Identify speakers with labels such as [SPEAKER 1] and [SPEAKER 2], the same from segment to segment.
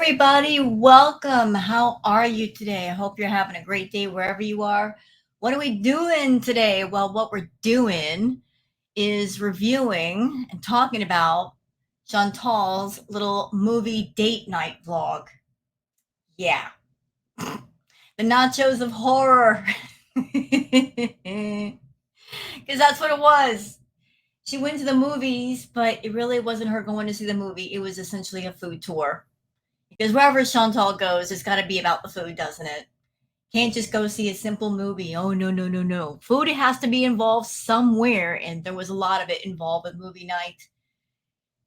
[SPEAKER 1] everybody. Welcome. How are you today? I hope you're having a great day wherever you are. What are we doing today? Well, what we're doing is reviewing and talking about Chantal's little movie date night vlog. Yeah, the nachos of horror. Because that's what it was. She went to the movies, but it really wasn't her going to see the movie. It was essentially a food tour. Because wherever Chantal goes, it's got to be about the food, doesn't it? Can't just go see a simple movie. Oh, no, no, no, no. Food has to be involved somewhere, and there was a lot of it involved with movie night.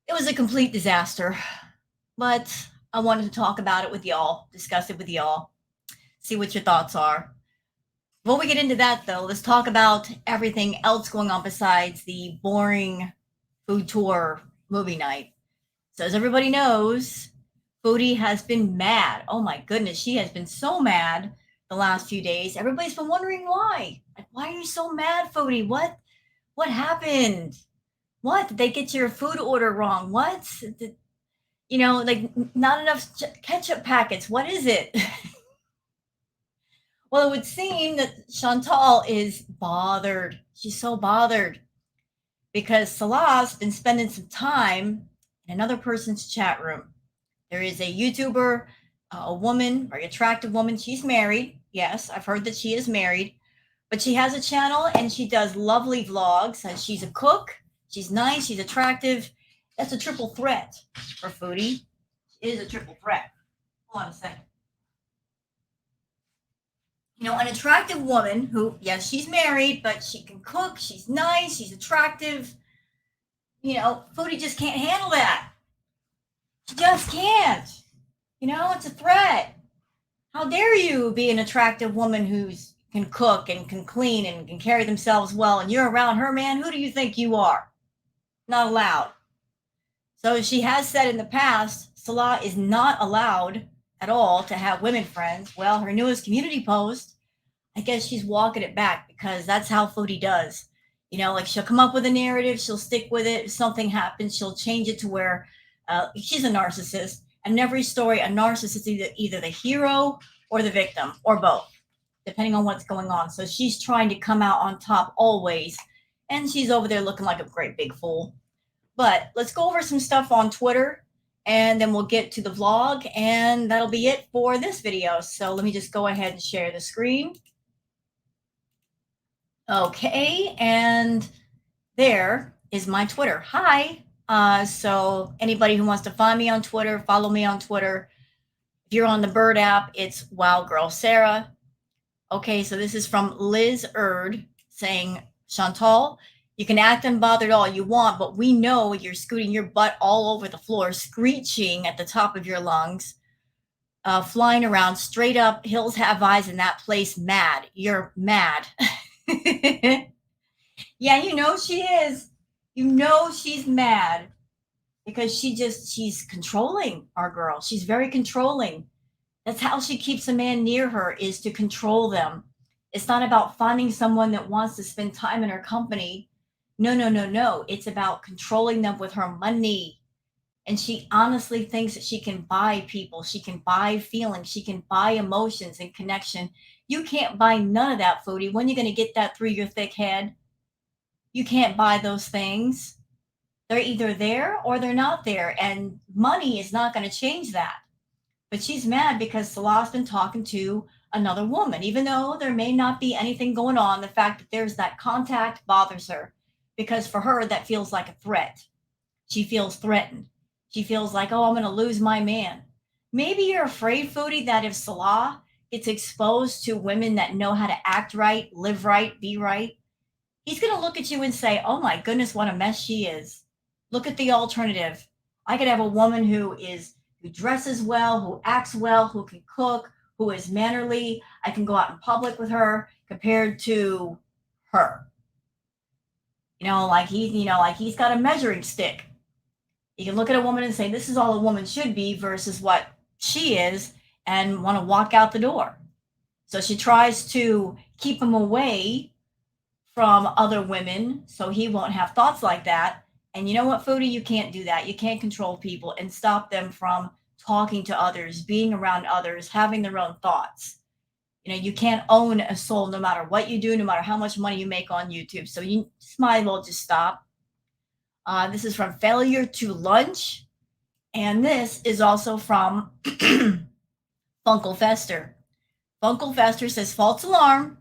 [SPEAKER 1] It was a complete disaster, but I wanted to talk about it with y'all, discuss it with y'all, see what your thoughts are. Before we get into that, though, let's talk about everything else going on besides the boring food tour movie night. So, as everybody knows, Foodie has been mad. Oh my goodness, she has been so mad the last few days. Everybody's been wondering why. Like, why are you so mad, Foodie? What happened? What did they get your food order wrong? What? Did, like not enough ketchup packets. What is it? Well, it would seem that Chantal is bothered. She's so bothered because Salah's been spending some time in another person's chat room. There is a YouTuber, a woman, very attractive woman. She's married. Yes, I've heard that she is married, but she has a channel and she does lovely vlogs. And she's a cook. She's nice. She's attractive. That's a triple threat for Foodie. It is a triple threat. Hold on a second. An attractive woman who, yes, she's married, but she can cook. She's nice. She's attractive. Foodie just can't handle that. She just can't. It's a threat. How dare you be an attractive woman who's can cook and can clean and can carry themselves well, and you're around her, man? Who do you think you are? Not allowed. So she has said in the past, Salah is not allowed at all to have women friends. Well, her newest community post, I guess she's walking it back because that's how Foodie does. Like she'll come up with a narrative, she'll stick with it. If something happens, she'll change it to where she's a narcissist. And in every story, a narcissist is either the hero or the victim, or both, depending on what's going on. So she's trying to come out on top always. And she's over there looking like a great big fool. But let's go over some stuff on Twitter, and then we'll get to the vlog, and that'll be it for this video. So let me just go ahead and share the screen. Okay, and there is my Twitter. Hi. So anybody who wants to find me on Twitter, follow me on Twitter. If you're on the Bird app, it's Wow Girl Sarah. Okay, so this is from Liz Erd saying, Chantal, you can act unbothered all you want, but we know you're scooting your butt all over the floor, screeching at the top of your lungs, flying around straight up. Hills have eyes in that place. Mad. You're mad. Yeah, she is. She's mad because she's controlling our girl. She's very controlling. That's how she keeps a man near her, is to control them. It's not about finding someone that wants to spend time in her company. No, no, no, no. It's about controlling them with her money. And she honestly thinks that she can buy people. She can buy feelings. She can buy emotions and connection. You can't buy none of that, Foodie. When are you going to get that through your thick head? You can't buy those things. They're either there or they're not there. And money is not going to change that. But she's mad because Salah's been talking to another woman. Even though there may not be anything going on, the fact that there's that contact bothers her. Because for her, that feels like a threat. She feels threatened. She feels like, oh, I'm going to lose my man. Maybe you're afraid, Foodie, that if Salah gets exposed to women that know how to act right, live right, be right, he's going to look at you and say, oh my goodness, what a mess she is. Look at the alternative. I could have a woman who dresses well, who acts well, who can cook, who is mannerly. I can go out in public with her compared to her. Like he's got a measuring stick. You can look at a woman and say, this is all a woman should be versus what she is, and want to walk out the door. So she tries to keep him away from other women so he won't have thoughts like that. And you know what, Foodie? You can't do that. You can't control people and stop them from talking to others, being around others, having their own thoughts. You can't own a soul no matter what you do, no matter how much money you make on YouTube. So you just might as well just stop. This is from Failure to Lunch. And this is also from Funkle Fester. Funkle Fester says, false alarm.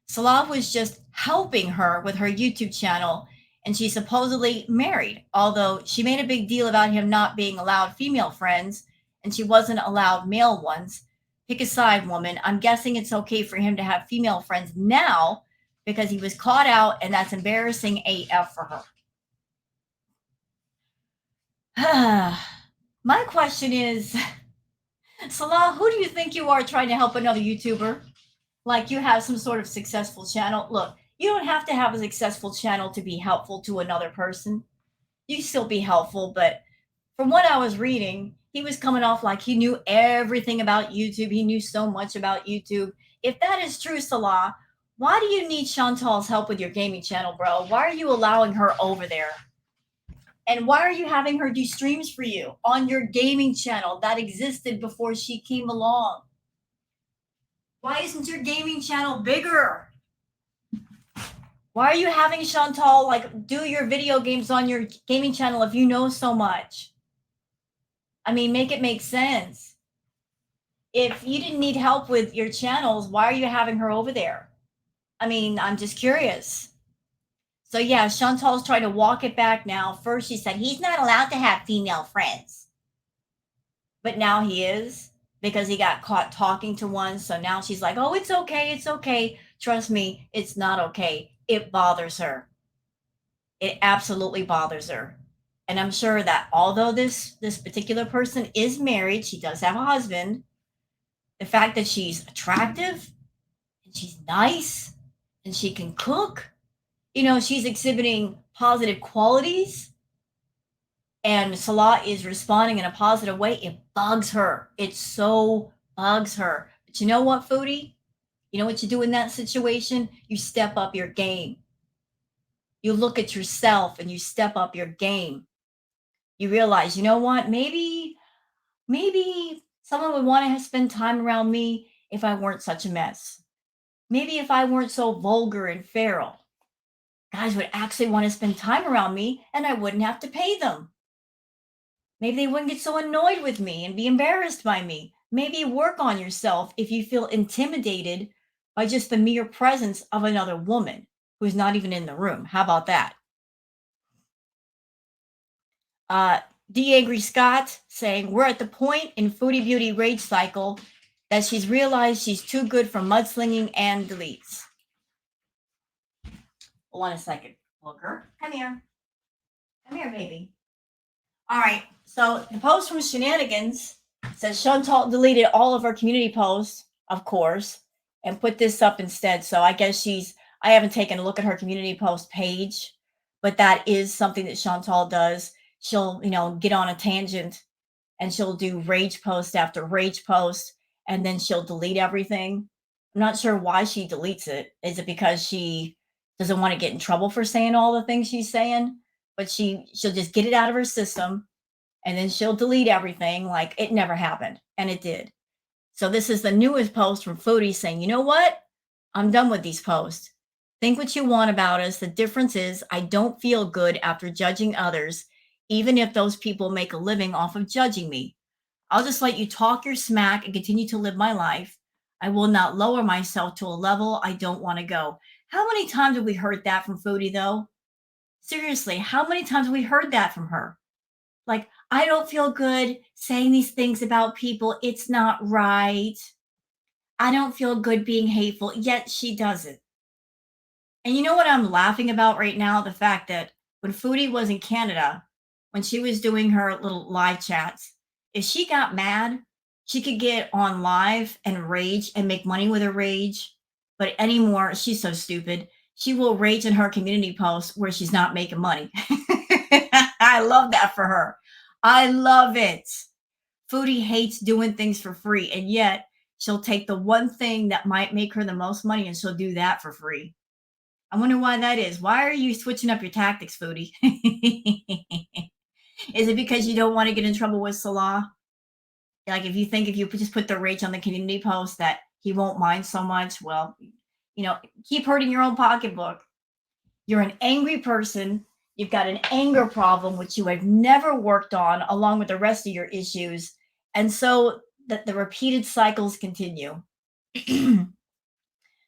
[SPEAKER 1] Salah was just helping her with her YouTube channel, and she's supposedly married, although she made a big deal about him not being allowed female friends, and she wasn't allowed male ones. Pick a side, woman. I'm guessing it's okay for him to have female friends now because he was caught out, and that's embarrassing AF for her. My question is, Salah, who do you think you are trying to help another YouTuber? Like you have some sort of successful channel. Look, you don't have to have a successful channel to be helpful to another person. You can still be helpful, but from what I was reading, he was coming off like he knew everything about YouTube. He knew so much about YouTube. If that is true, Salah, why do you need Chantals' help with your gaming channel, bro? Why are you allowing her over there? And why are you having her do streams for you on your gaming channel that existed before she came along? Why isn't your gaming channel bigger? Why are you having Chantal like do your video games on your gaming channel if you know so much? I mean, make it make sense. If you didn't need help with your channels, why are you having her over there? I mean, I'm just curious. So yeah, Chantal's trying to walk it back now. First she said he's not allowed to have female friends. But now he is because he got caught talking to one. So now she's like, "Oh, it's okay. It's okay. Trust me, it's not okay." It bothers her. It absolutely bothers her. And I'm sure that although this particular person is married, she does have a husband, the fact that she's attractive and she's nice and she can cook, she's exhibiting positive qualities and Salah is responding in a positive way, it bugs her. It so bugs her. But you know what, Foodie? You know what you do in that situation? You step up your game. You look at yourself and you step up your game. You realize, you know what? Maybe someone would want to spend time around me if I weren't such a mess. Maybe if I weren't so vulgar and feral. Guys would actually want to spend time around me and I wouldn't have to pay them. Maybe they wouldn't get so annoyed with me and be embarrassed by me. Maybe work on yourself if you feel intimidated by just the mere presence of another woman who's not even in the room. How about that? Uh, D. Angry Scott saying, we're at the point in Foodie Beauty rage cycle that she's realized she's too good for mudslinging and deletes. Hold on a second. Booker, come here. Come here, baby. All right. So the post from Shenanigans says Chantal deleted all of her community posts, of course, and put this up instead. So I guess I haven't taken a look at her community post page, but that is something that Chantal does. She'll, get on a tangent and she'll do rage post after rage post and then she'll delete everything. I'm not sure why she deletes it. Is it because she doesn't want to get in trouble for saying all the things she's saying? But she'll just get it out of her system and then she'll delete everything like it never happened. And it did. So this is the newest post from Foodie saying, you know what? I'm done with these posts. Think what you want about us. The difference is I don't feel good after judging others, even if those people make a living off of judging me. I'll just let you talk your smack and continue to live my life. I will not lower myself to a level I don't want to go. How many times have we heard that from Foodie, though? Seriously, how many times have we heard that from her? Like, I don't feel good saying these things about people. It's not right. I don't feel good being hateful, yet she does it. And you know what I'm laughing about right now? The fact that when Foodie was in Canada, when she was doing her little live chats, if she got mad, she could get on live and rage and make money with her rage. But anymore, she's so stupid. She will rage in her community posts where she's not making money. I love that for her. I love it. Foodie hates doing things for free, and yet she'll take the one thing that might make her the most money and she'll do that for free. I wonder why that is. Why are you switching up your tactics, Foodie? Is it because you don't want to get in trouble with Salah? Like if you think if you just put the rage on the community post that he won't mind so much, well, keep hurting your own pocketbook. You're an angry person. You've got an anger problem, which you have never worked on, along with the rest of your issues. And so that the repeated cycles continue. So,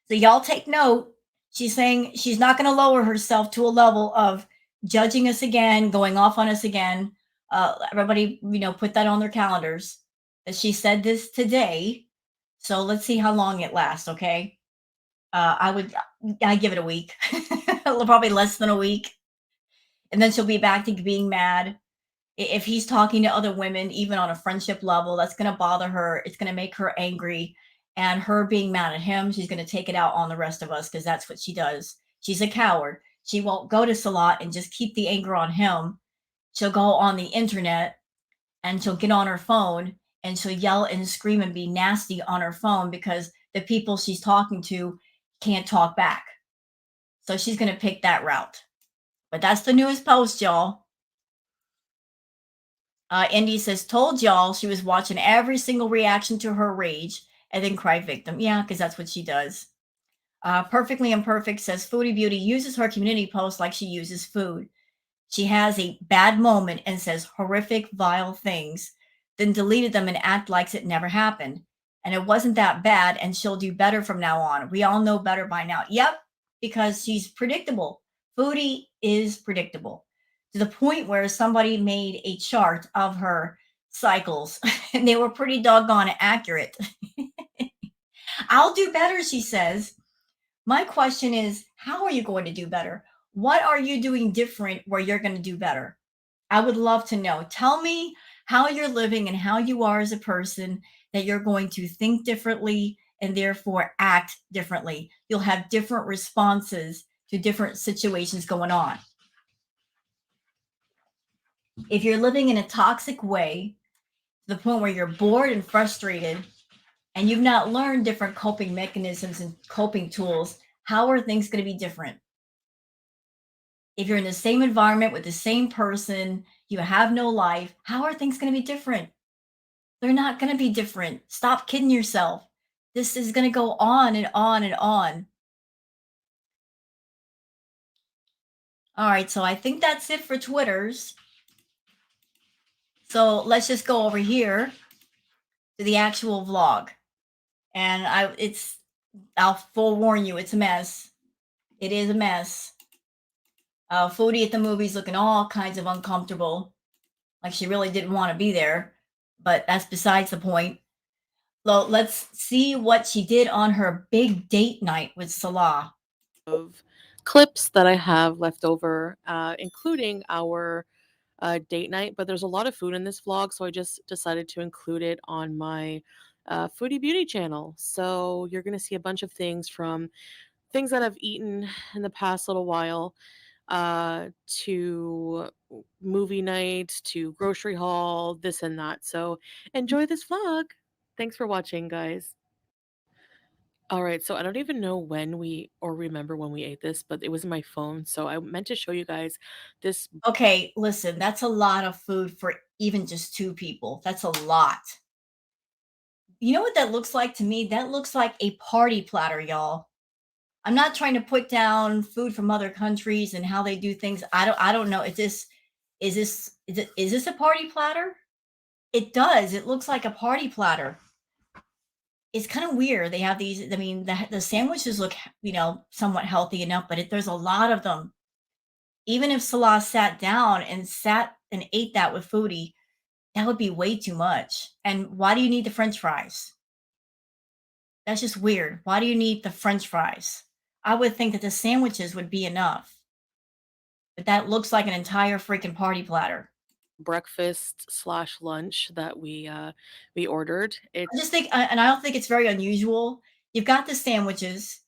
[SPEAKER 1] y'all take note. She's saying she's not going to lower herself to a level of judging us again, going off on us again. Everybody, put that on their calendars that she said this today. So let's see how long it lasts. Okay. I give it a week, probably less than a week. And then she'll be back to being mad. If he's talking to other women, even on a friendship level, that's going to bother her. It's going to make her angry. And her being mad at him, she's going to take it out on the rest of us because that's what she does. She's a coward. She won't go to Salat and just keep the anger on him. She'll go on the internet and she'll get on her phone and she'll yell and scream and be nasty on her phone because the people she's talking to can't talk back. So she's going to pick that route. But that's the newest post, y'all. Indy says, told y'all she was watching every single reaction to her rage and then cry victim. Yeah, because that's what she does. Perfectly Imperfect says, Foodie Beauty uses her community posts like she uses food. She has a bad moment and says horrific, vile things, then deleted them and act like it never happened. And it wasn't that bad, and she'll do better from now on. We all know better by now. Yep, because she's predictable. Foodie is predictable to the point where somebody made a chart of her cycles, and they were pretty doggone accurate. I'll do better, she says. My question is, how are you going to do better? What are you doing different where you're going to do better? I would love to know. Tell me how you're living and how you are as a person that you're going to think differently and therefore act differently. You'll have different responses to different situations going on. If you're living in a toxic way, to the point where you're bored and frustrated, and you've not learned different coping mechanisms and coping tools, how are things going to be different? If you're in the same environment with the same person, you have no life, how are things going to be different? They're not going to be different. Stop kidding yourself. This is going to go on and on and on. All right, so I think that's it for Twitters. So let's just go over here to the actual vlog. And I'll forewarn you, it's a mess. It is a mess. Foodie at the movies looking all kinds of uncomfortable, like she really didn't want to be there, but that's besides the point. So let's see what she did on her big date night with Salah.
[SPEAKER 2] Of clips that I have left over, including our date night. But there's a lot of food in this vlog, so I just decided to include it on my Foodie Beauty channel. So you're going to see a bunch of things from things that I've eaten in the past little while to movie night, to grocery haul, this and that. So enjoy this vlog. Thanks for watching, guys. All right, so I don't even know when we or remember when we ate this, but it was in my phone. So I meant to show you guys this.
[SPEAKER 1] Okay, listen, that's a lot of food for even just two people. That's a lot. You know what that looks like to me? That looks like a party platter, y'all. I'm not trying to put down food from other countries and how they do things. I don't know. Is this a party platter? It does. It looks like a party platter. It's kind of weird. They have these. I mean, the sandwiches look, somewhat healthy enough, but there's a lot of them. Even if Salah sat and ate that with Foodie, that would be way too much. And why do you need the French fries? That's just weird. Why do you need the French fries? I would think that the sandwiches would be enough, but that looks like an entire freaking party platter.
[SPEAKER 2] Breakfast slash lunch that we ordered.
[SPEAKER 1] I just think, and I don't think it's very unusual. You've got the sandwiches,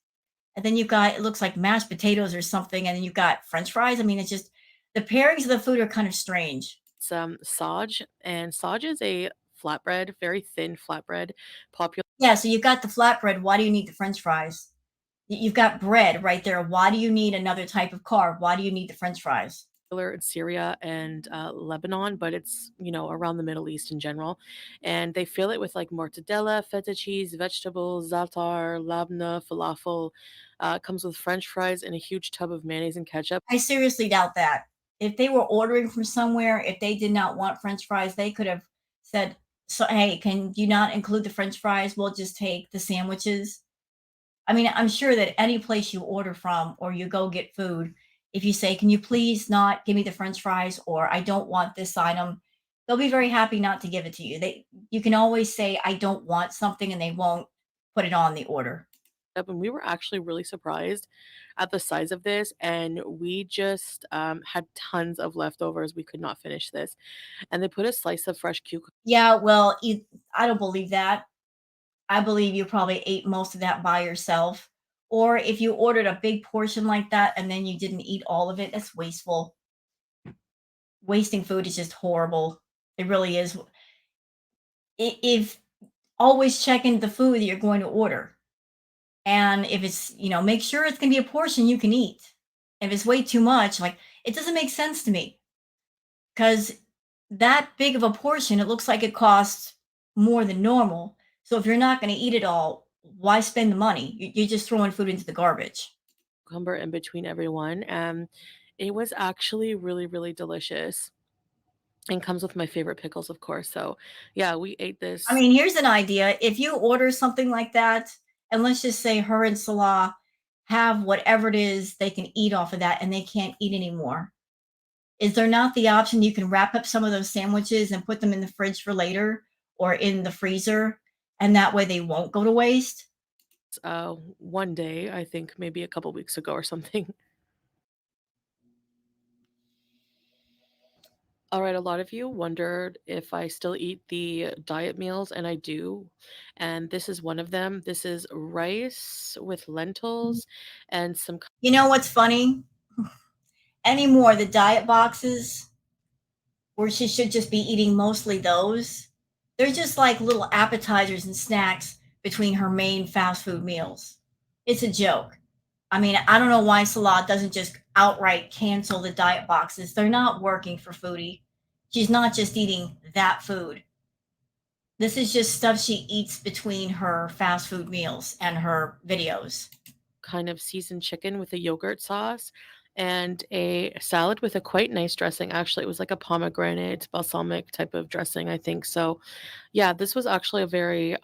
[SPEAKER 1] and then you've got it looks like mashed potatoes or something, and then you've got French fries. I mean, it's just the pairings of the food are kind of strange.
[SPEAKER 2] It's Saj, and Saj is a flatbread, very thin flatbread, popular.
[SPEAKER 1] Yeah, so you've got the flatbread. Why do you need the French fries? You've got bread right there. Why do you need another type of carb? Why do you need the French fries?
[SPEAKER 2] in Syria and Lebanon, but it's, around the Middle East in general. And they fill it with like mortadella, feta cheese, vegetables, za'atar, labna, falafel. It comes with French fries and a huge tub of mayonnaise and ketchup.
[SPEAKER 1] I seriously doubt that. If they were ordering from somewhere, if they did not want French fries, they could have said, "So, hey, can you not include the French fries? We'll just take the sandwiches." I mean, I'm sure that any place you order from or you go get food, if you say, "Can you please not give me the French fries?" or "I don't want this item," they'll be very happy not to give it to you. You can always say, "I don't want something," and they won't put it on the order.
[SPEAKER 2] And we were actually really surprised at the size of this, and we just had tons of leftovers. We could not finish this, and they put a slice of fresh cucumber.
[SPEAKER 1] Yeah, well, I don't believe that. I believe you probably ate most of that by yourself. Or if you ordered a big portion like that and then you didn't eat all of it, that's wasteful. Wasting food is just horrible. It really is. If always checking the food that you're going to order. And if it's, make sure it's going to be a portion you can eat. If it's way too much, like it doesn't make sense to me because that big of a portion, it looks like it costs more than normal. So if you're not going to eat it all, why spend the money? You're just throwing food into the garbage.
[SPEAKER 2] In between everyone, and it was actually really, really delicious. And comes with my favorite pickles, of course. So, yeah, we ate
[SPEAKER 1] I
[SPEAKER 2] this.
[SPEAKER 1] mean, here's an idea. If you order something like that, and let's just say her and Salah have whatever it is they can eat off of that and they can't eat anymore, is there not the option you can wrap up some of those sandwiches and put them in the fridge for later or in the freezer? And that way they won't go to waste?
[SPEAKER 2] One day, I think maybe a couple weeks ago or something. All right, a lot of you wondered if I still eat the diet meals, and I do. And this is one of them. This is rice with lentils and some
[SPEAKER 1] You know what's funny? Anymore, the diet boxes where she should just be eating mostly those, they're just like little appetizers and snacks between her main fast food meals. It's a joke. I mean, I don't know why Salah doesn't just outright cancel the diet boxes. They're not working for Foodie. She's not just eating that food. This is just stuff she eats between her fast food meals and her videos.
[SPEAKER 2] kind of seasoned chicken with a yogurt sauce and a salad with a quite nice dressing. Actually, it was like a pomegranate balsamic type of dressing, I think. So, yeah, this was actually a very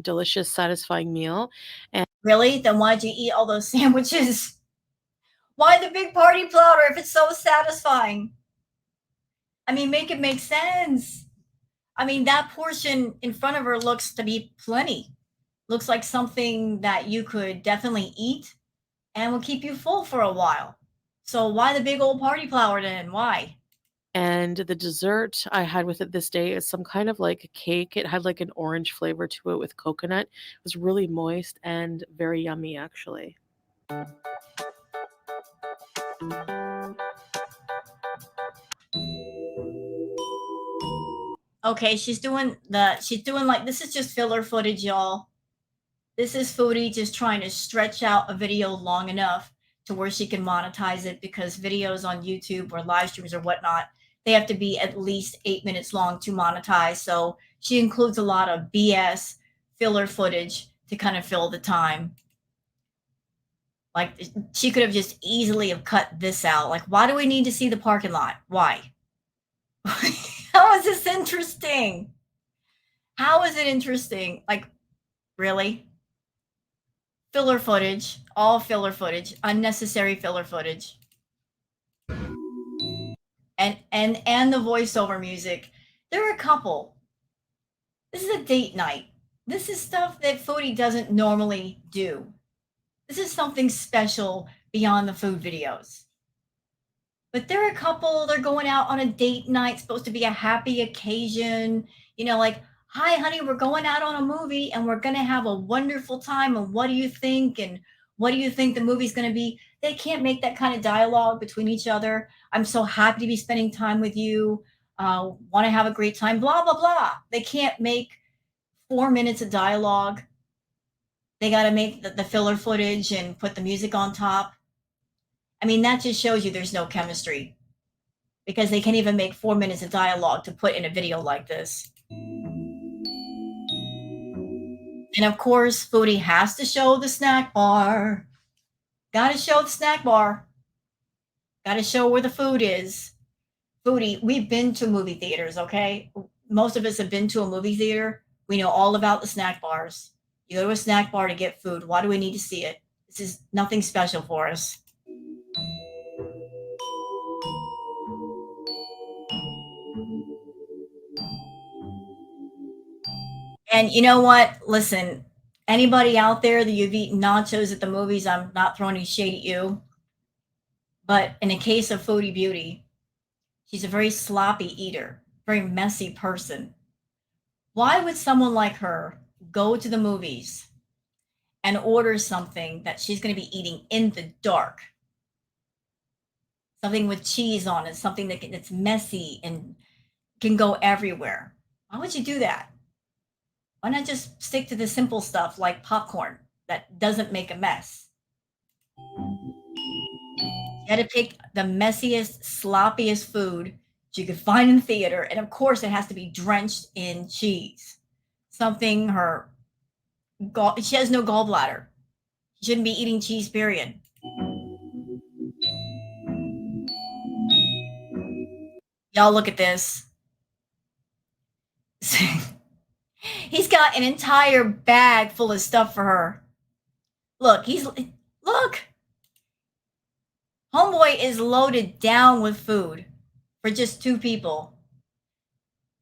[SPEAKER 2] delicious, satisfying meal. And
[SPEAKER 1] Really? Then why'd you eat all those sandwiches? Why the big party platter if it's so satisfying? I mean, make it make sense. I mean, that portion in front of her looks to be plenty. Looks like something that you could definitely eat and will keep you full for a while. So why the big old party flower then? Why?
[SPEAKER 2] and the dessert I had with it this day is some kind of like cake. It had like an orange flavor to it with coconut. It was really moist and very yummy, actually.
[SPEAKER 1] Okay, she's doing like this is just filler footage, y'all. This is Foodie just trying to stretch out a video long enough to where she can monetize it because videos on YouTube or live streams or whatnot, they have to be at least 8 minutes long to monetize. So she includes a lot of BS filler footage to kind of fill the time. Like she could have just easily have cut this out. Like, why do we need to see the parking lot? Why? How is this interesting? How is it interesting? Like, really? Filler footage, all filler footage, unnecessary filler footage. And the voiceover music. There are a couple. This is a date night. This is stuff that Foodie doesn't normally do. This is something special beyond the food videos. But they're a couple, they're going out on a date night, supposed to be a happy occasion, like, hi, honey, we're going out on a movie and we're going to have a wonderful time. And what do you think? And what do you think the movie's going to be? They can't make that kind of dialogue between each other. I'm so happy to be spending time with you. Want to have a great time, blah, blah, blah. They can't make 4 minutes of dialogue. They got to make the filler footage and put the music on top. I mean, that just shows you there's no chemistry. because they can't even make 4 minutes of dialogue to put in a video like this. And of course, Foodie has to show the snack bar. Gotta show the snack bar. Gotta show where the food is. Foodie, we've been to movie theaters, okay? Most of us have been to a movie theater. We know all about the snack bars. You go to a snack bar to get food. Why do we need to see it? This is nothing special for us. And you know what? Listen, anybody out there that you've eaten nachos at the movies, I'm not throwing any shade at you. But in a case of Foodie Beauty, she's a very sloppy eater, very messy person. Why would someone like her go to the movies and order something that she's going to be eating in the dark? Something with cheese on it, something that's messy and can go everywhere. Why would you do that? Why not just stick to the simple stuff like popcorn that doesn't make a mess? You had to pick the messiest, sloppiest food you could find in the theater, and of course, it has to be drenched in cheese. Something she has no gallbladder. She shouldn't be eating cheese. Period. Y'all look at this. He's got an entire bag full of stuff for her. Look. Homeboy is loaded down with food for just 2 people.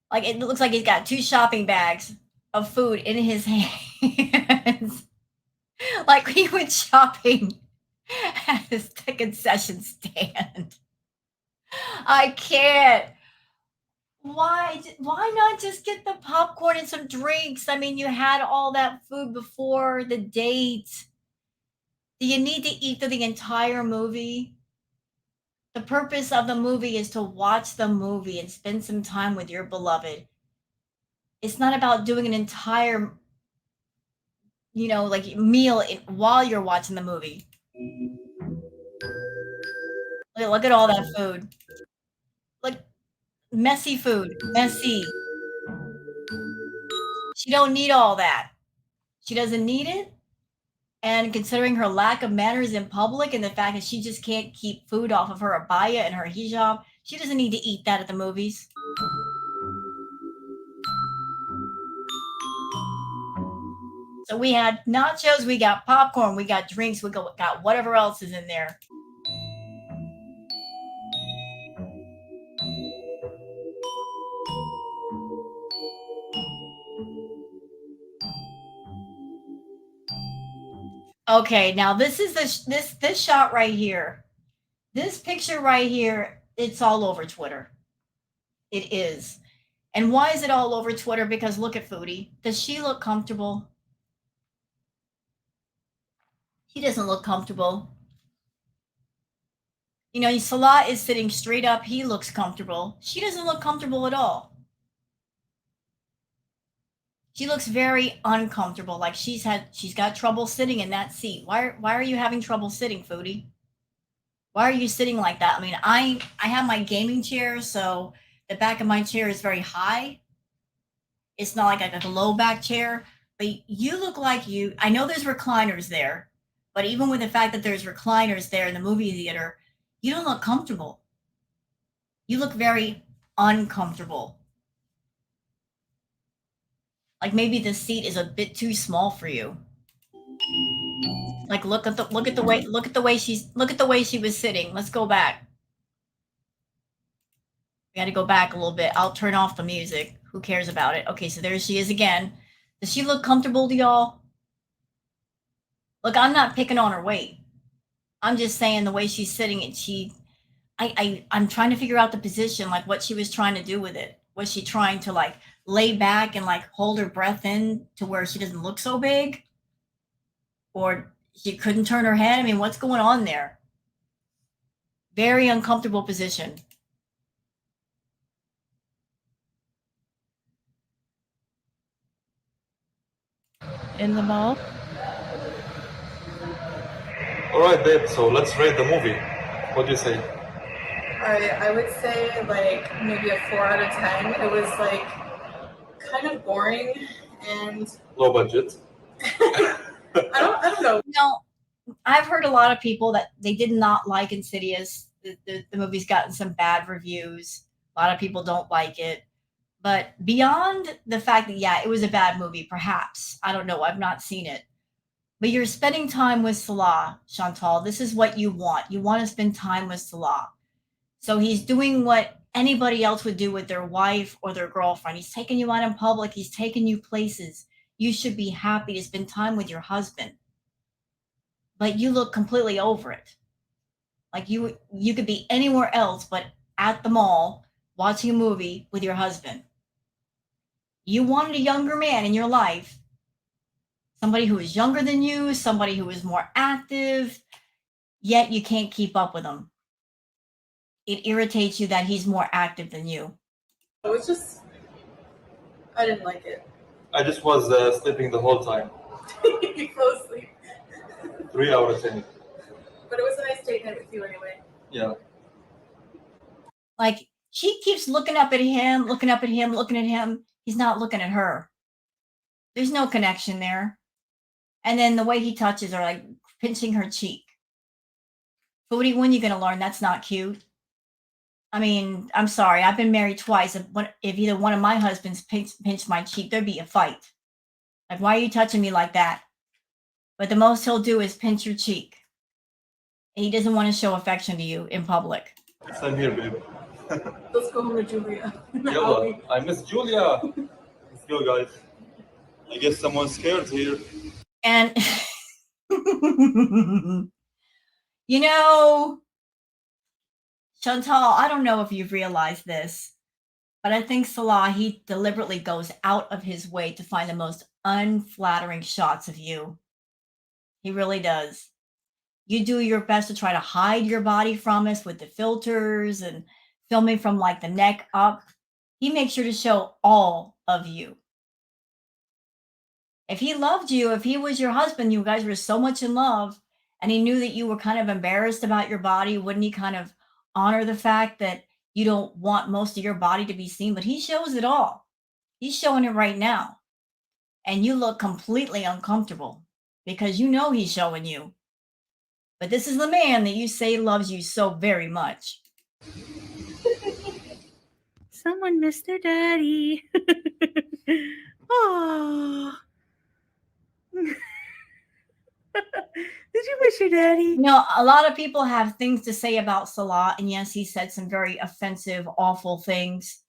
[SPEAKER 1] Like, it looks like he's got 2 shopping bags of food in his hands. Like he went shopping at the concession stand. I can't. Why not just get the popcorn and some drinks? I mean, you had all that food before the date. Do you need to eat through the entire movie? The purpose of the movie is to watch the movie and spend some time with your beloved. It's not about doing an entire, like meal while you're watching the movie. Look at all that food. Like messy food, messy. She don't need all that. She doesn't need it. And considering her lack of manners in public and the fact that she just can't keep food off of her abaya and her hijab, she doesn't need to eat that at the movies. So we had nachos, we got popcorn, we got drinks, we got whatever else is in there. Okay, now this is this shot right here. This picture right here, it's all over Twitter. It is. And why is it all over Twitter? Because look at Foodie. Does she look comfortable? He doesn't look comfortable. Salah is sitting straight up. He looks comfortable. She doesn't look comfortable at all. She looks very uncomfortable, like she's got trouble sitting in that seat. Why are you having trouble sitting, Foodie? Why are you sitting like that? I mean, I have my gaming chair, so the back of my chair is very high. It's not like a low back chair, but you look like I know there's recliners there, but even with the fact that there's recliners there in the movie theater, you don't look comfortable. You look very uncomfortable. Like maybe the seat is a bit too small for you. Like look at the way she was sitting. Let's go back. We got to go back a little bit. I'll turn off the music. Who cares about it? Okay, so there she is again. Does she look comfortable to y'all? Look, I'm not picking on her weight. I'm just saying the way she's sitting, and I'm trying to figure out the position, like what she was trying to do with it. Was she trying to like lay back and like hold her breath in to where she doesn't look so big? Or she couldn't turn her head? I mean, what's going on there? Very uncomfortable position.
[SPEAKER 2] In the mall.
[SPEAKER 3] All right, babe. So let's rate the movie. What do you say? I would say like maybe a 4 out of 10. It was like kind of boring and
[SPEAKER 4] Low budget.
[SPEAKER 3] I don't know.
[SPEAKER 1] No, I've heard a lot of people that they did not like Insidious. The movie's gotten some bad reviews. A lot of people don't like it. But beyond the fact that, yeah, it was a bad movie, perhaps. I don't know. I've not seen it. But you're spending time with Salah, Chantal. This is what you want. You want to spend time with Salah. So he's doing what anybody else would do with their wife or their girlfriend. He's taking you out in public, he's taking you places. You should be happy to spend time with your husband. But you look completely over it. Like you could be anywhere else but at the mall watching a movie with your husband. You wanted a younger man in your life, somebody who is younger than you, somebody who is more active, yet you can't keep up with him. It irritates you that he's more active than you.
[SPEAKER 3] It was just I didn't like it.
[SPEAKER 4] I just was sleeping the whole time.
[SPEAKER 3] You fell asleep.
[SPEAKER 4] 3 hours in.
[SPEAKER 3] But it was a nice date night with you anyway.
[SPEAKER 4] Yeah.
[SPEAKER 1] Like she keeps looking up at him, looking up at him, looking at him. He's not looking at her. There's no connection there. And then the way he touches her, like pinching her cheek. But when are you going to learn that's not cute? I mean, I'm sorry. I've been married twice. If either one of my husbands pinched my cheek, there'd be a fight. Like, why are you touching me like that? But the most he'll do is pinch your cheek. And he doesn't want to show affection to you in public.
[SPEAKER 4] Same here, babe.
[SPEAKER 3] Let's go home to Julia.
[SPEAKER 4] Yalla, I miss Julia. Let's go, guys. I guess someone's scared here.
[SPEAKER 1] And, you know, Chantal, I don't know if you've realized this, but I think Salah, he deliberately goes out of his way to find the most unflattering shots of you. He really does. You do your best to try to hide your body from us with the filters and filming from like the neck up. He makes sure to show all of you. If he loved you, if he was your husband, you guys were so much in love, and he knew that you were kind of embarrassed about your body, wouldn't he kind of honor the fact that you don't want most of your body to be seen? But he shows it all. He's showing it right now. And you look completely uncomfortable because you know he's showing you. But this is the man that you say loves you so very much.
[SPEAKER 2] Someone missed their daddy. Oh. Did you miss your daddy?
[SPEAKER 1] You know, a lot of people have things to say about Salah, and yes, he said some very offensive, awful things.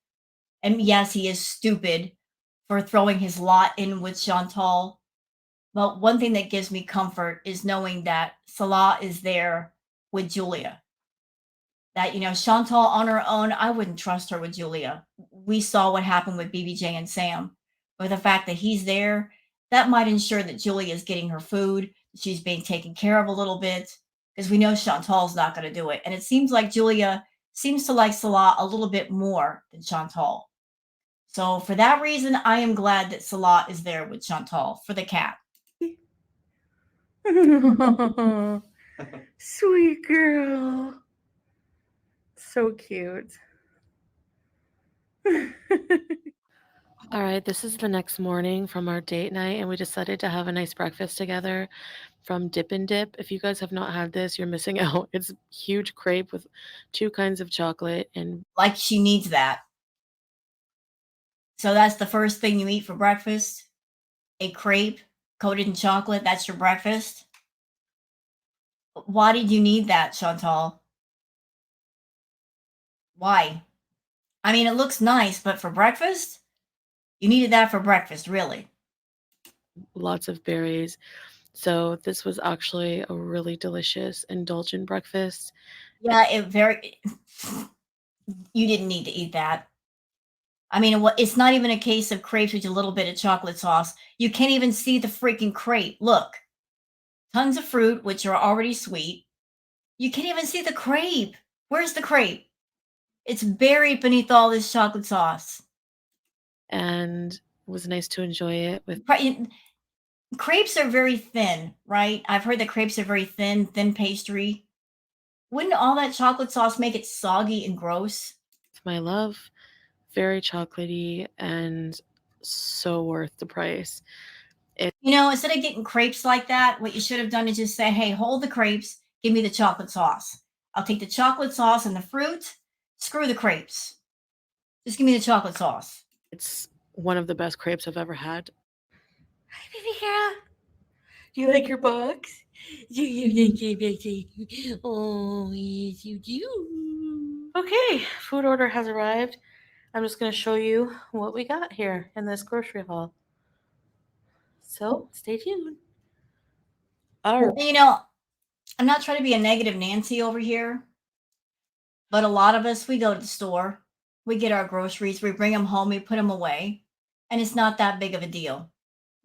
[SPEAKER 1] And yes, he is stupid for throwing his lot in with Chantal. But one thing that gives me comfort is knowing that Salah is there with Julia. That, you know, Chantal on her own, I wouldn't trust her with Julia. We saw what happened with BBJ and Sam. But the fact that he's there, that might ensure that Julia is getting her food, she's being taken care of a little bit, because we know Chantal's not going to do it. And it seems like Julia seems to like Salah a little bit more than Chantal. So for that reason, I am glad that Salah is there with Chantal for the cat.
[SPEAKER 2] Sweet girl. So cute. All right, this is the next morning from our date night, and we decided to have a nice breakfast together from Dip and Dip. If you guys have not had this, you're missing out. It's a huge crepe with 2 kinds of chocolate and
[SPEAKER 1] Like she needs that. So that's the first thing you eat for breakfast? A crepe coated in chocolate, that's your breakfast? Why did you need that, Chantal? Why? I mean, it looks nice, but for breakfast? You needed that for breakfast, really.
[SPEAKER 2] lots of berries. So this was actually a really delicious, indulgent breakfast.
[SPEAKER 1] Yeah, you didn't need to eat that. I mean, it's not even a case of crepes with a little bit of chocolate sauce. You can't even see the freaking crepe. Look, tons of fruit, which are already sweet. You can't even see the crepe. Where's the crepe? It's buried beneath all this chocolate sauce.
[SPEAKER 2] And it was nice to enjoy it with.
[SPEAKER 1] Crepes are very thin, right? I've heard that crepes are very thin pastry. Wouldn't all that chocolate sauce make it soggy and gross?
[SPEAKER 2] My love, very chocolatey and so worth the price.
[SPEAKER 1] Instead of getting crepes like that, what you should have done is just say, hey, hold the crepes, give me the chocolate sauce. I'll take the chocolate sauce and the fruit. Screw the crepes. Just give me the chocolate sauce.
[SPEAKER 2] It's one of the best crepes I've ever had.
[SPEAKER 5] Hi, baby girl. Do you like your box? Do you like your box? Oh, yes, you do.
[SPEAKER 2] Okay, food order has arrived. I'm just going to show you what we got here in this grocery haul. So stay tuned. All right.
[SPEAKER 1] And, I'm not trying to be a negative Nancy over here, but a lot of us, we go to the store, we get our groceries, we bring them home, we put them away, and it's not that big of a deal.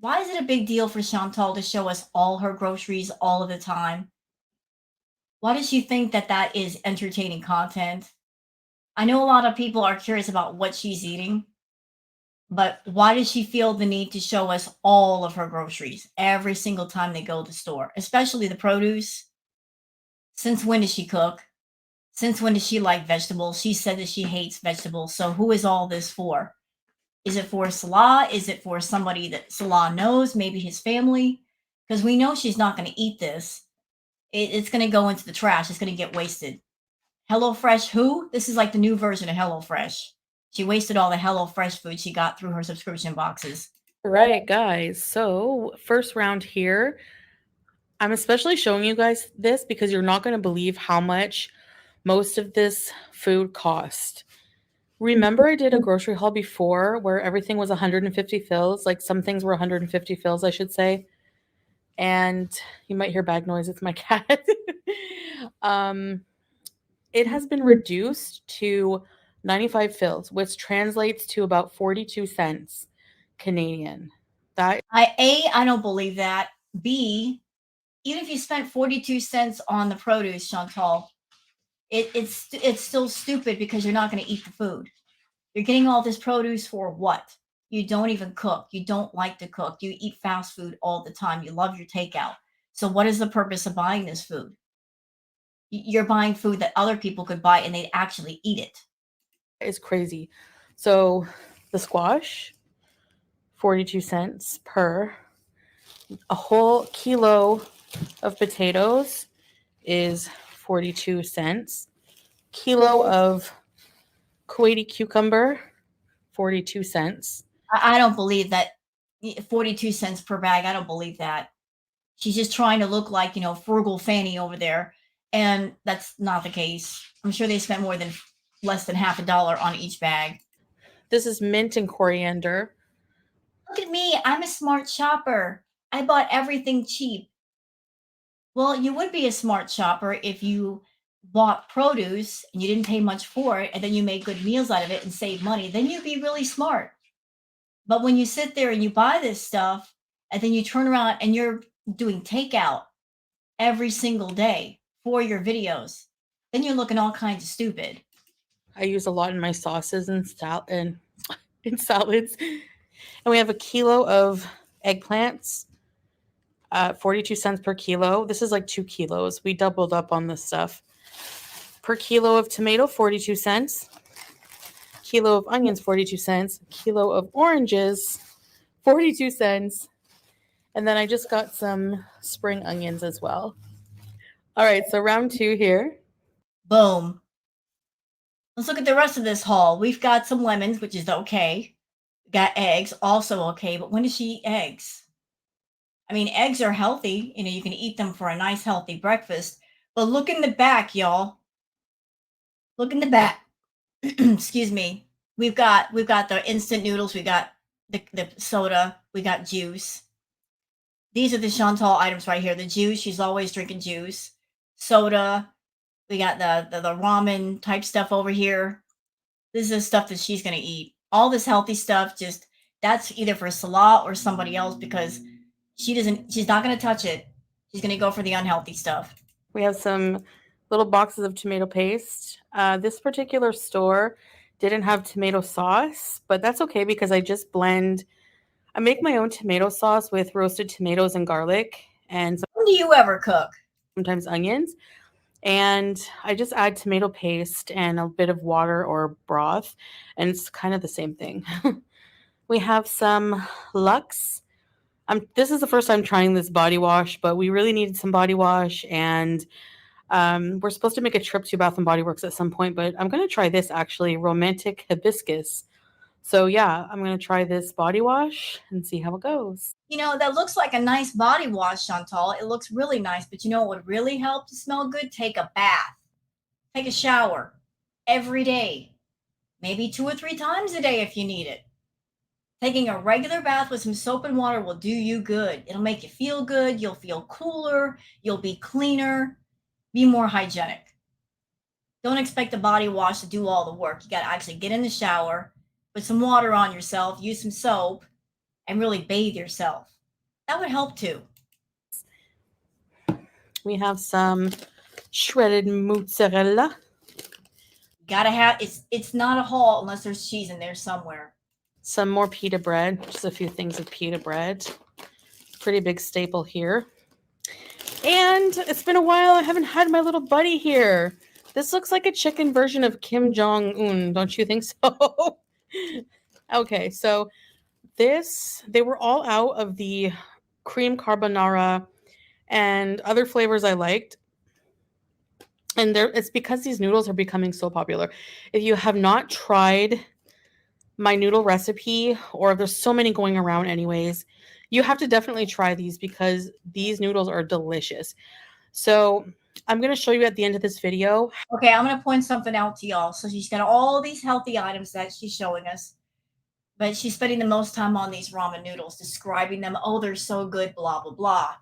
[SPEAKER 1] Why is it a big deal for Chantal to show us all her groceries all of the time? Why does she think that that is entertaining content? I know a lot of people are curious about what she's eating, but why does she feel the need to show us all of her groceries every single time they go to the store, especially the produce? Since when does she cook? Since when does she like vegetables? She said that she hates vegetables. So who is all this for? Is it for Salah? Is it for somebody that Salah knows, maybe his family? Because we know she's not going to eat this. It's going to go into the trash. It's going to get wasted. HelloFresh who? This is like the new version of HelloFresh. She wasted all the HelloFresh food she got through her subscription boxes.
[SPEAKER 2] Right, guys. So, first round here. I'm especially showing you guys this because you're not going to believe how much most of this food cost. Remember I did a grocery haul before where everything was 150 fills, like some things were 150 fills, I should say. And you might hear bag noise, it's my cat. It has been reduced to 95 fills, which translates to about 42 cents Canadian.
[SPEAKER 1] I don't believe that. B, even if you spent 42 cents on the produce, Chantal, it's still stupid because you're not going to eat the food. You're getting all this produce for what? You don't even cook. You don't like to cook. You eat fast food all the time. You love your takeout. So what is the purpose of buying this food? You're buying food that other people could buy and they'd actually eat it.
[SPEAKER 2] Is crazy. So the squash, 42 cents per. A whole kilo of potatoes is 42 cents. Kilo of Kuwaiti cucumber, 42 cents.
[SPEAKER 1] I don't believe that. 42 cents per bag. I don't believe that. She's just trying to look like, Frugal Fanny over there. And that's not the case. I'm sure they spent less than half $1 on each bag.
[SPEAKER 2] This is mint and coriander.
[SPEAKER 1] Look at me. I'm a smart shopper. I bought everything cheap. Well, you would be a smart shopper if you bought produce and you didn't pay much for it and then you made good meals out of it and save money. Then you'd be really smart. But when you sit there and you buy this stuff and then you turn around and you're doing takeout every single day for your videos, then you're looking all kinds of stupid.
[SPEAKER 2] I use a lot in my sauces and in salads. And we have a kilo of eggplants, 42 cents per kilo. This is like 2 kilos. We doubled up on this stuff. Per kilo of tomato, 42 cents. Kilo of onions, 42 cents. Kilo of oranges, 42 cents. And then I just got some spring onions as well. All right, so round 2 here.
[SPEAKER 1] Boom. Let's look at the rest of this haul. We've got some lemons, which is okay. We got eggs, also okay. But when does she eat eggs? I mean, eggs are healthy. You can eat them for a nice, healthy breakfast. But look in the back, y'all. Look in the back. Excuse me. We've got the instant noodles. We got the soda. We got juice. These are the Chantal items right here. The juice. She's always drinking juice. Soda. We got the ramen type stuff over here. This is stuff that she's going to eat. All this healthy stuff, that's either for Salah or somebody else because she's not going to touch it. She's going to go for the unhealthy stuff.
[SPEAKER 2] We have some little boxes of tomato paste. This particular store didn't have tomato sauce, but that's okay because I make my own tomato sauce with roasted tomatoes and garlic and
[SPEAKER 1] when do you ever cook?
[SPEAKER 2] Sometimes onions. And I just add tomato paste and a bit of water or broth, and it's kind of the same thing. We have some Lux. This is the first time trying this body wash, but we really needed some body wash, and we're supposed to make a trip to Bath and Body Works at some point, but I'm going to try this actually, Romantic Hibiscus. So yeah, I'm going to try this body wash and see how it goes.
[SPEAKER 1] You know, that looks like a nice body wash, Chantal. It looks really nice, but you know what would really help to smell good? Take a bath. Take a shower every day. Maybe 2 or 3 times a day if you need it. Taking a regular bath with some soap and water will do you good. It'll make you feel good. You'll feel cooler. You'll be cleaner. Be more hygienic. Don't expect a body wash to do all the work. You got to actually get in the shower, put some water on yourself, use some soap, and really bathe yourself. That would help too.
[SPEAKER 2] We have some shredded mozzarella.
[SPEAKER 1] Gotta have it's not a haul unless there's cheese in there somewhere.
[SPEAKER 2] Some more pita bread, just a few things of pita bread. Pretty big staple here. And it's been a while, I haven't had my little buddy here. This looks like a chicken version of Kim Jong-un, don't you think so? Okay, so they were all out of the cream carbonara and other flavors I liked. And it's because these noodles are becoming so popular. If you have not tried my noodle recipe, or there's so many going around anyways, you have to definitely try these because these noodles are delicious. So I'm going to show you at the end of this video.
[SPEAKER 1] Okay, I'm going to point something out to y'all. So she's got all these healthy items that she's showing us, but she's spending the most time on these ramen noodles, describing them. Oh, they're so good, blah, blah, blah.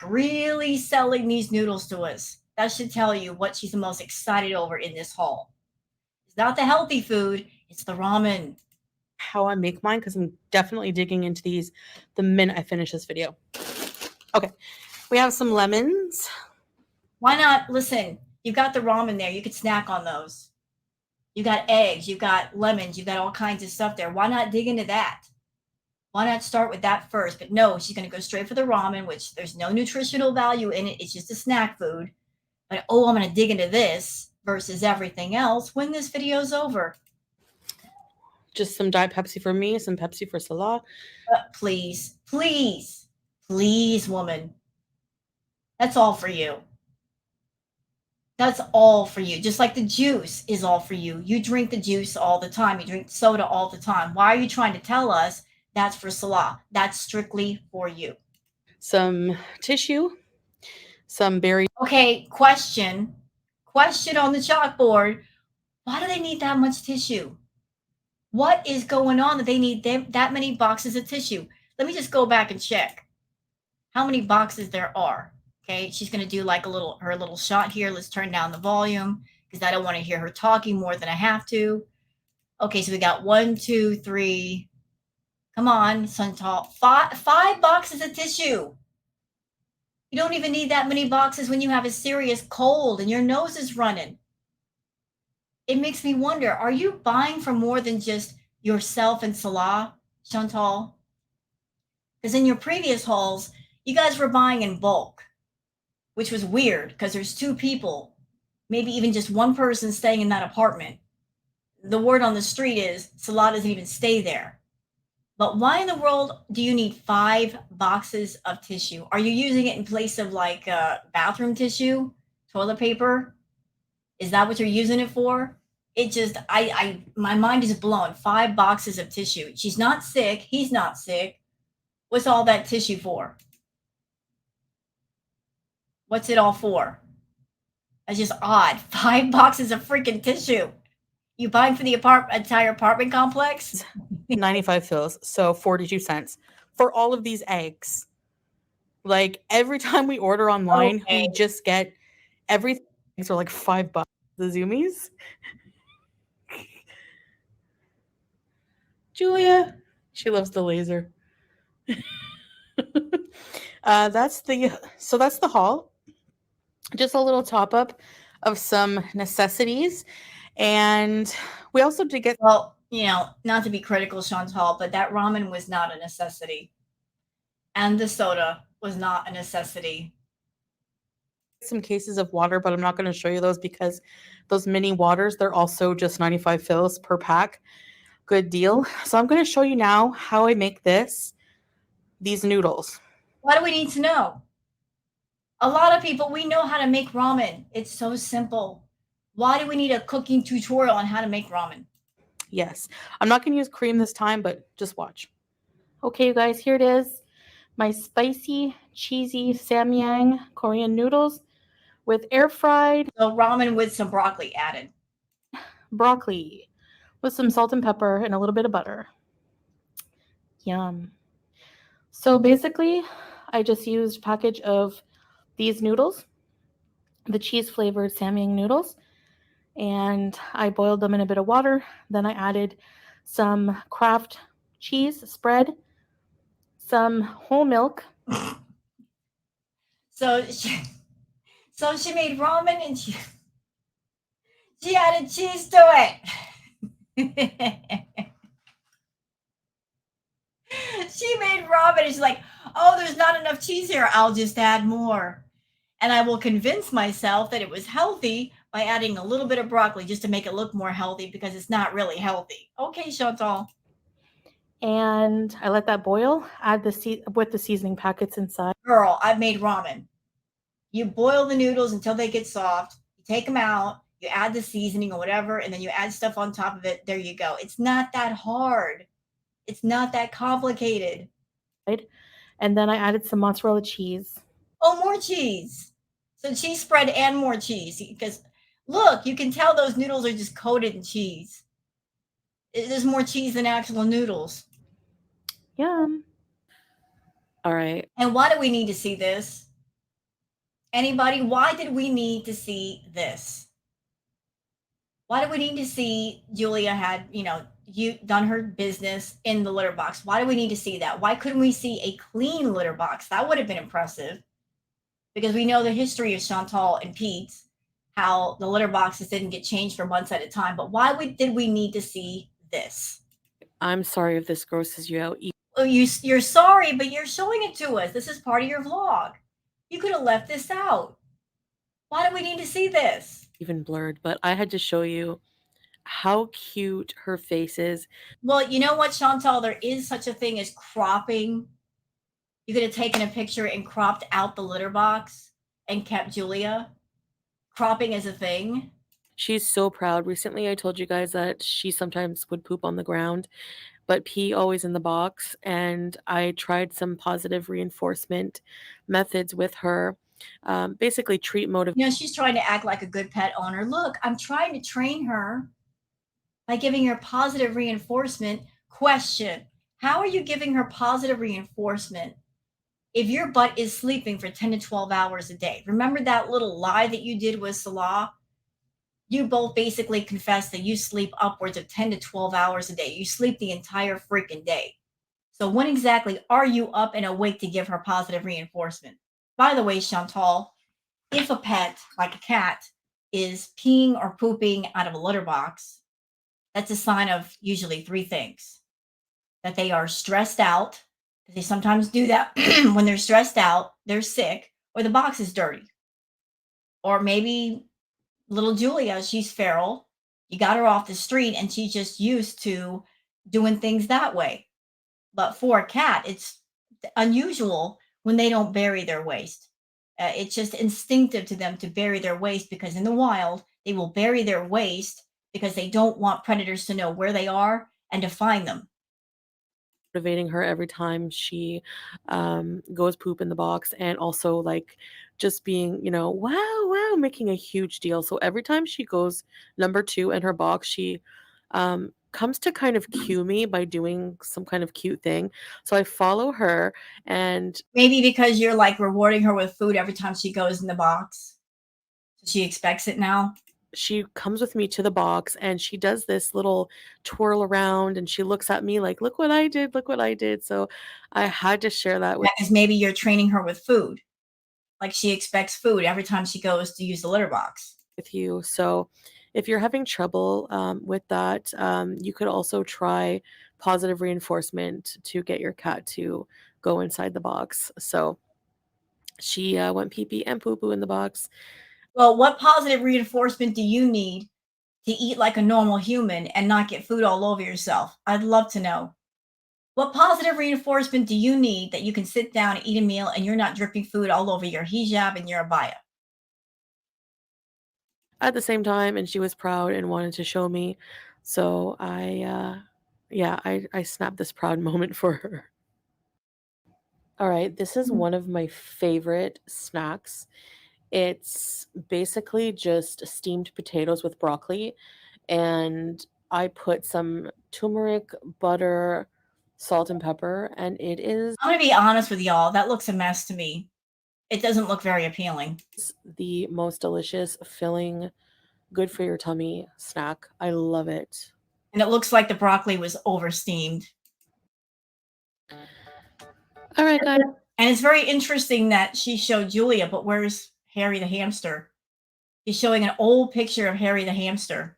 [SPEAKER 1] Really selling these noodles to us. That should tell you what she's the most excited over in this haul. It's not the healthy food, it's the ramen.
[SPEAKER 2] How I make mine, because I'm definitely digging into these the minute I finish this video. Okay, we have some lemons.
[SPEAKER 1] Why not? Listen, you've got the ramen there. You could snack on those. You got eggs, you've got lemons, you've got all kinds of stuff there. Why not dig into that? Why not start with that first? But no, she's going to go straight for the ramen, which there's no nutritional value in it. It's just a snack food. But oh, I'm going to dig into this versus everything else when this video's over.
[SPEAKER 2] Just some Diet Pepsi for me, some Pepsi for Salah.
[SPEAKER 1] Please, please, please, woman. That's all for you. That's all for you. Just like the juice is all for you. You drink the juice all the time. You drink soda all the time. Why are you trying to tell us that's for Salah? That's strictly for you.
[SPEAKER 2] Some tissue, some berry.
[SPEAKER 1] Okay, question on the chalkboard. Why do they need that much tissue? What is going on that they need that many boxes of tissue? Let me just go back and check how many boxes there are. Okay, she's going to do like her little shot here. Let's turn down the volume because I don't want to hear her talking more than I have to. Okay, so we got 1, 2, 3. Come on, Chantals. Five boxes of tissue. You don't even need that many boxes when you have a serious cold and your nose is running. It makes me wonder, are you buying for more than just yourself and Salah, Chantals? Because in your previous hauls, you guys were buying in bulk, which was weird because there's 2 people, maybe even just one person staying in that apartment. The word on the street is Salah doesn't even stay there. But why in the world do you need 5 boxes of tissue? Are you using it in place of like bathroom tissue, toilet paper? Is that what you're using it for? It just, my mind is blown. 5 boxes of tissue. She's not sick. He's not sick. What's all that tissue for? What's it all for? That's just odd. 5 boxes of freaking tissue. You buying for the entire apartment complex?
[SPEAKER 2] 95 fills, so 42 cents for all of these eggs. Like every time we order online, we just get everything. Eggs are like $5. The zoomies. Julia, she loves the laser. That's the haul. Just a little top up of some necessities, and we also did get.
[SPEAKER 1] Well, not to be critical, Chantals, but that ramen was not a necessity, and the soda was not a necessity.
[SPEAKER 2] some cases of water, but I'm not going to show you those because those mini waters, they're also just 95 fills per pack. Good deal. So I'm going to show you now how I make these noodles.
[SPEAKER 1] Why do we need to know? A lot of people, we know how to make ramen. It's so simple. Why do we need a cooking tutorial on how to make ramen?
[SPEAKER 2] Yes. I'm not going to use cream this time, but just watch. Okay, you guys, here it is. My spicy, cheesy Samyang Korean noodles with air fried
[SPEAKER 1] So ramen with some broccoli added.
[SPEAKER 2] broccoli with some salt and pepper and a little bit of butter. Yum. So basically, I just used a package of these noodles, the cheese flavored Samyang noodles, and I boiled them in a bit of water. Then I added some Kraft cheese spread, some whole milk.
[SPEAKER 1] So she made ramen and she added cheese to it. She made ramen and she's like, oh, there's not enough cheese here. I'll just add more. And I will convince myself that it was healthy by adding a little bit of broccoli just to make it look more healthy because it's not really healthy. Okay, Chantal.
[SPEAKER 2] And I let that boil, add with the seasoning packets inside.
[SPEAKER 1] Girl, I've made ramen. You boil the noodles until they get soft. You take them out. You add the seasoning or whatever, and then you add stuff on top of it. There you go. It's not that hard. It's not that complicated.
[SPEAKER 2] And then I added some mozzarella cheese.
[SPEAKER 1] Oh, more cheese. So cheese spread and more cheese. Because look, you can tell those noodles are just coated in cheese. There's more cheese than actual noodles.
[SPEAKER 2] Yum. All right.
[SPEAKER 1] And why do we need to see this? Anybody? Why did we need to see this? Why do we need to see Julia had, you done her business in the litter box? Why do we need to see that? Why couldn't we see a clean litter box? That would have been impressive. Because we know the history of Chantal and Pete's, how the litter boxes didn't get changed for months at a time. But why did we need to see this?
[SPEAKER 2] I'm sorry if this grosses you out.
[SPEAKER 1] Oh, you're sorry, but you're showing it to us. This is part of your vlog. You could have left this out. Why do we need to see this?
[SPEAKER 2] Even blurred, but I had to show you how cute her face is.
[SPEAKER 1] Well, you know what, Chantal? There is such a thing as cropping. You could have taken a picture and cropped out the litter box and kept Julia. Cropping is a thing.
[SPEAKER 2] She's so proud. Recently, I told you guys that she sometimes would poop on the ground, but pee always in the box. And I tried some positive reinforcement methods with her. Basically, treat motivation.
[SPEAKER 1] She's trying to act like a good pet owner. Look, I'm trying to train her by giving her positive reinforcement. Question: how are you giving her positive reinforcement if your butt is sleeping for 10 to 12 hours a day? Remember that little lie that you did with Salah? You both basically confessed that you sleep upwards of 10 to 12 hours a day. You sleep the entire freaking day. So when exactly are you up and awake to give her positive reinforcement? By the way, Chantal, if a pet, like a cat, is peeing or pooping out of a litter box, that's a sign of usually three things. That they are stressed out, because they sometimes do that when they're stressed out, they're sick, or the box is dirty. Or maybe little Julia, she's feral. You got her off the street and she's just used to doing things that way. But for a cat, it's unusual when they don't bury their waste. It's just instinctive to them to bury their waste because in the wild, they will bury their waste because they don't want predators to know where they are and to find them.
[SPEAKER 2] Motivating her every time she goes poop in the box, and also like just being, wow, making a huge deal. So every time she goes number 2 in her box, she comes to kind of cue me by doing some kind of cute thing. So I follow her, and
[SPEAKER 1] maybe because you're like rewarding her with food every time she goes in the box. So she expects it now.
[SPEAKER 2] She comes with me to the box and she does this little twirl around and she looks at me like, look what I did. So I had to share that with
[SPEAKER 1] because maybe you're training her with food. Like she expects food every time she goes to use the litter box.
[SPEAKER 2] you. So if you're having trouble with that, you could also try positive reinforcement to get your cat to go inside the box. So She went pee pee and poo poo in the box.
[SPEAKER 1] Well, what positive reinforcement do you need to eat like a normal human and not get food all over yourself? I'd love to know. What positive reinforcement do you need that you can sit down and eat a meal and you're not dripping food all over your hijab and your abaya?
[SPEAKER 2] At the same time, and she was proud and wanted to show me. So I snapped this proud moment for her. All right, this is one of my favorite snacks. It's basically just steamed potatoes with broccoli, and I put some turmeric, butter, salt, and pepper, and it is
[SPEAKER 1] I'm going to be honest with y'all. That looks a mess to me. It doesn't look very appealing.
[SPEAKER 2] the most delicious, filling, good for your tummy snack. I love it.
[SPEAKER 1] And it looks like the broccoli was over steamed.
[SPEAKER 2] All right, guys.
[SPEAKER 1] And it's very interesting that she showed Julia, but where's Harry the hamster? She's showing an old picture of Harry the hamster.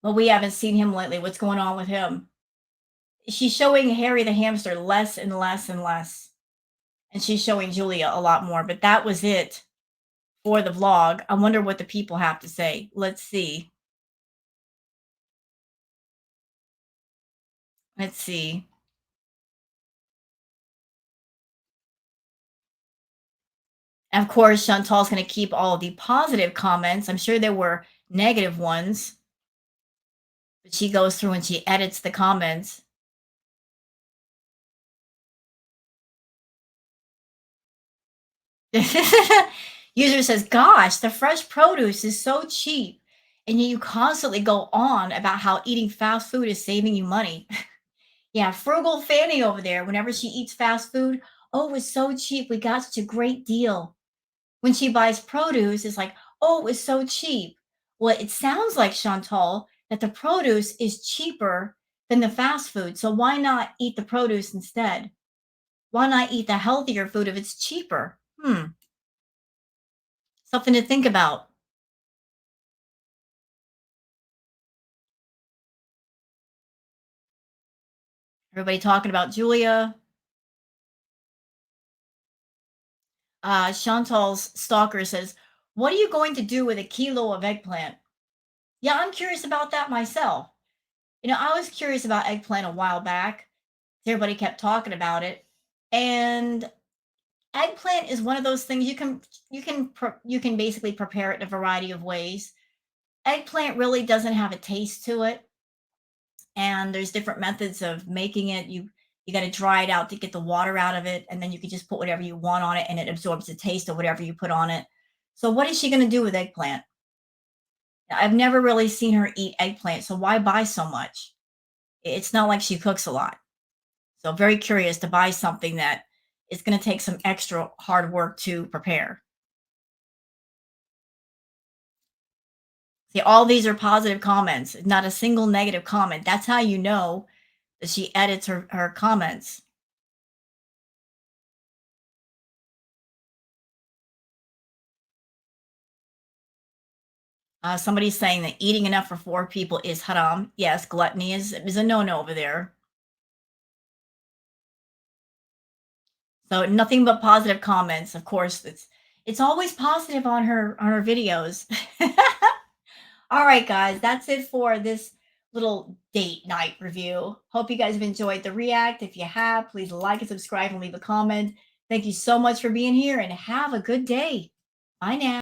[SPEAKER 1] Well, we haven't seen him lately. What's going on with him? She's showing Harry the hamster less and less and less. And she's showing Julia a lot more. But that was it for the vlog. I wonder what the people have to say. Let's see. Let's see. And of course, Chantal's going to keep all the positive comments. I'm sure there were negative ones. But she goes through and she edits the comments. User says, gosh, the fresh produce is so cheap. And yet you constantly go on about how eating fast food is saving you money. Yeah, Frugal Fanny over there, whenever she eats fast food, oh, it was so cheap. We got such a great deal. When she buys produce, it's like, oh, it was so cheap. Well, it sounds like, Chantal, that the produce is cheaper than the fast food. So why not eat the produce instead? Why not eat the healthier food if it's cheaper? Something to think about. Everybody talking about Julia. Chantal's stalker says, what are you going to do with a kilo of eggplant? Yeah, I'm curious about that myself. I was curious about eggplant a while back. Everybody kept talking about it. And eggplant is one of those things you can basically prepare it in a variety of ways. Eggplant really doesn't have a taste to it, and there's different methods of making it. You got to dry it out to get the water out of it, and then you can just put whatever you want on it, and it absorbs the taste of whatever you put on it. So what is she going to do with eggplant? I've never really seen her eat eggplant, so why buy so much? It's not like she cooks a lot. So very curious to buy something that is going to take some extra hard work to prepare. See, all these are positive comments, not a single negative comment. That's how you know that she edits her comments. Somebody's saying that eating enough for 4 people is haram. Yes, gluttony is a no-no over there. So nothing but positive comments. Of course, it's always positive on her videos. All right, guys, that's it for this little date night review. Hope you guys have enjoyed the react. If you have, please like and subscribe and leave a comment. Thank you so much for being here and have a good day. Bye now.